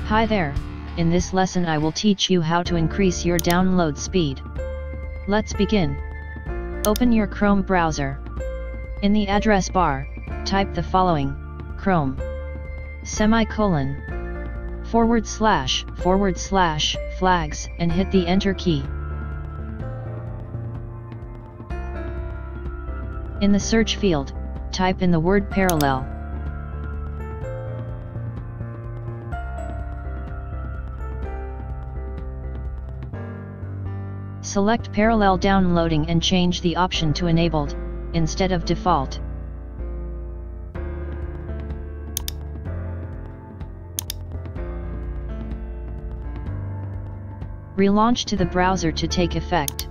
Hi there, in this lesson I will teach you how to increase your download speed. Let's begin. Open your Chrome browser. In the address bar, type the following: Chrome // flags and hit the Enter key. In the search field, type in the word parallel. Select parallel downloading and change the option to enabled, instead of default. Relaunch to the browser to take effect.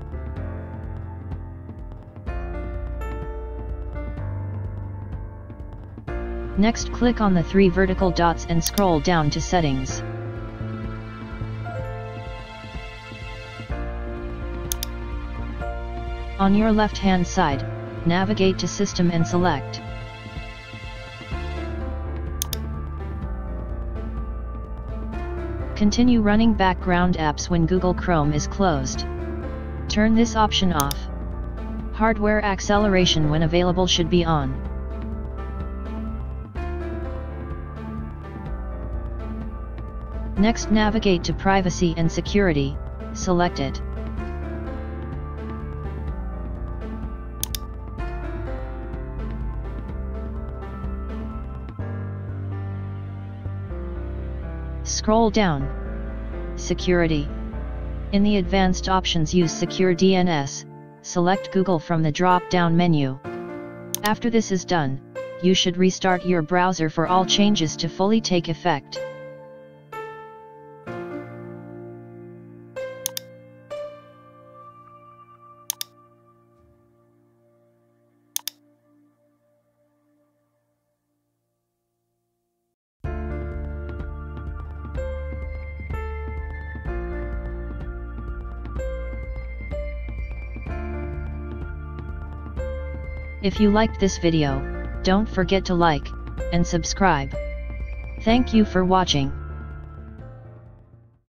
Next, click on the 3 vertical dots and scroll down to Settings. On your left-hand side, navigate to System and select Continue running background apps when Google Chrome is closed. Turn this option off. Hardware acceleration when available should be on. Next, navigate to Privacy and Security, select it. Scroll down. Security. In the advanced options, use Secure DNS, select Google from the drop-down menu. After this is done, you should restart your browser for all changes to fully take effect. If you liked this video, don't forget to like and subscribe. Thank you for watching.